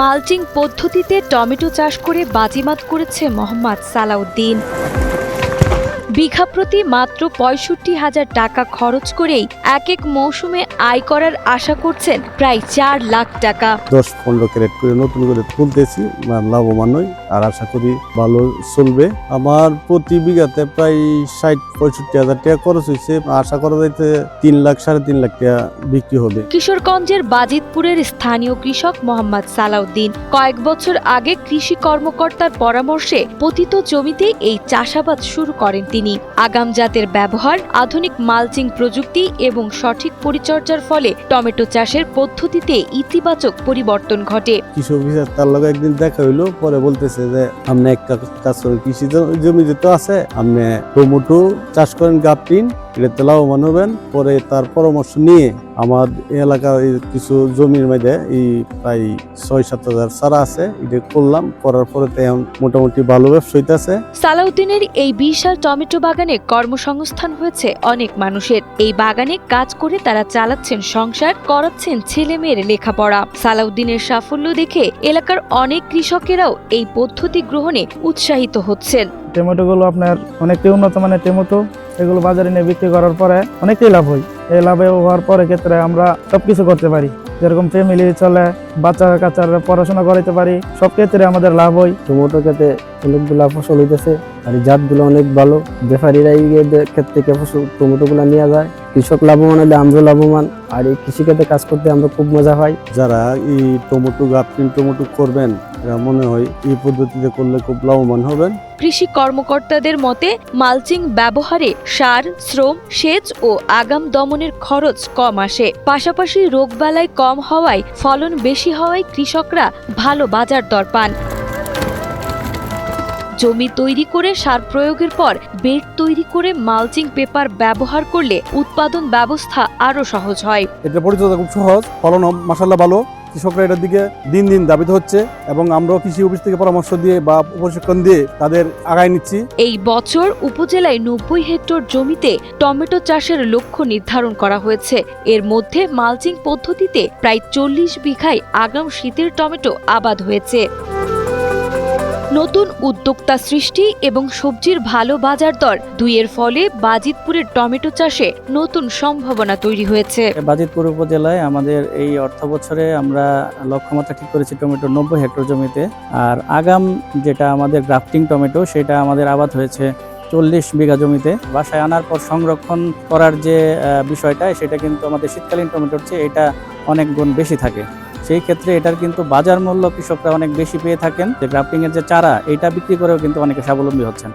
Mulching পদ্ধতিতে tomato চাষ করে বাজিমাত করেছে মোহাম্মদ সালাউদ্দিন। বিঘা প্রতি মাত্র ৬৫,০০০ টাকা খরচ করেই এক মৌসুমে আয় করার আশা করছেন প্রায় ৪ লাখ টাকা। ১০-১৫ ক্যারেট করে নতুন করে তুলতেছি, লাভবান হই আর আশা করি ভালো চলবে। আমার প্রতি বিঘাতে প্রায় ৬০-৬৫,০০০ টাকা খরচ হয়েছে। আশা করা যাইতে ৩ লাখ ৩.৫ লাখ টাকা বিক্রি হবে। কিশোরগঞ্জের বাজিতপুরের স্থানীয় কৃষক মোহাম্মদ সালাউদ্দিন কয়েক বছর আগে কৃষি কর্মকর্তার পরামর্শে পতিত জমিতে এই চাষাবাদ শুরু করেন তিনি। আগাম জাতের ব্যবহার, আধুনিক মালচিং প্রযুক্তি এবং সঠিক পরিচর্যার ফলে টমেটো চাষের পদ্ধতিতে ইতিবাচক পরিবর্তন ঘটে। কৃষক অফিসার তার লগে একদিন দেখা হইলো, পরে বলতেছে যে আপনি এক কাজ করেন, কৃষি জমি যেহেতু আছে আপনি টমেটো চাষ করেন, গাপটিন, এটাতে লাভবান হবেন। পরে তার পরামর্শ নিয়ে আমার এলাকার কিছু জমির মধ্যে এই প্রায় ৬-৭ হাজার চারা আছে, এটা করলাম। করার পরে মোটামুটি ভালো ব্যবসা হইতেছে। সালাউদ্দিনের এই বিশাল টমেটো বাগানে কর্মসংস্থান হয়েছে অনেক মানুষের। এই বাগানে কাজ করে তারা চালাচ্ছেন সংসার, করাচ্ছেন ছেলে মেয়ের লেখাপড়া। সালাউদ্দিনের সাফল্য দেখে এলাকার অনেক কৃষকেরাও এই পদ্ধতি গ্রহণে উৎসাহিত হচ্ছেন। টমেটোগুলো আপনার অনেকটাই উন্নত মানের টমেটো, এগুলো বাজারে নিয়ে বিক্রি করার পরে অনেকটাই লাভ হয়। এই লাভে হওয়ার পরে ক্ষেত্রে আমরা সবকিছু করতে পারি, যেরকম ফ্যামিলি চলে, বাচ্চা কাচ্চারা পড়াশোনা করাইতে পারি, সব ক্ষেত্রে আমাদের লাভ হয়। টমেটো খেতে অনেকগুলা ফসল হইতেছে আর এই জাতগুলো অনেক ভালো। ব্যাপারীরা এই ক্ষেত থেকে টমেটোগুলো নিয়ে যায়। কৃষক লাভবান হলে আমরা লাভবান, আর এই কৃষিক্ষেত্রে কাজ করতে আমরা খুব মজা হয়। যারা এই টমেটো গাপটিন টমেটো করবেন, এরা মনে হয় এই পদ্ধতিতে করলে খুব লাভবান হবেন। কৃষি কর্মকর্তাদের মতে মালচিং ব্যবহারে সার, শ্রম, সেচ ও আগাম দমনের খরচ কম আসে। পাশাপাশি রোগবালাই কম হওয়ায় ফলন বেশি হওয়ায় কৃষকরা ভালো বাজার দর পান। জমি তৈরি করে সার প্রয়োগের পর বেড তৈরি করে মালচিং পেপার ব্যবহার করলে উৎপাদন ব্যবস্থা আরো সহজ হয়। এটা পরিচর্যা খুব সহজ, ফলন মাশাআল্লাহ ভালো। কৃষকরা এটার দিকে দিন দিন ধাবিত হচ্ছে এবং আমরাও কৃষি অফিস থেকে পরামর্শ দিয়ে বা প্রশিক্ষণ দিয়ে তাদের আগায় নিচ্ছি। এই বছর উপজেলায় ৯০ হেক্টর জমিতে টমেটো চাষের লক্ষ্য নির্ধারণ করা হয়েছে। এর মধ্যে মালচিং পদ্ধতিতে প্রায় ৪০ বিঘায় আগাম শীতের টমেটো আবাদ হয়েছে। নতুন উদ্যোক্তা সৃষ্টি এবং সবজির ভালো বাজার দর দুইয়ের ফলে বাজিতপুরের টমেটো চাষে নতুন সম্ভাবনা তৈরি হয়েছে। বাজিতপুর উপজেলায় আমাদের এই অর্থ বছরে আমরা লক্ষ্যমাত্রা ঠিক করেছি টমেটো ৯০ হেক্টর জমিতে। আর আগাম যেটা আমাদের গ্রাফটিং টমেটো, সেটা আমাদের আবাদ হয়েছে ৪০ বিঘা জমিতে। বাসায় আনার পর সংরক্ষণ করার যে বিষয়টা, সেটা কিন্তু আমাদের শীতকালীন টমেটোর চেয়ে এটা অনেক গুণ বেশি থাকে। সেই ক্ষেত্রে এটার কিন্তু বাজার মূল্য কৃষকরা অনেক বেশি পেয়ে থাকেন। যে গ্রাফটিং এর যে চারা, এটা বিক্রি করেও কিন্তু অনেকে স্বাবলম্বী হচ্ছেন।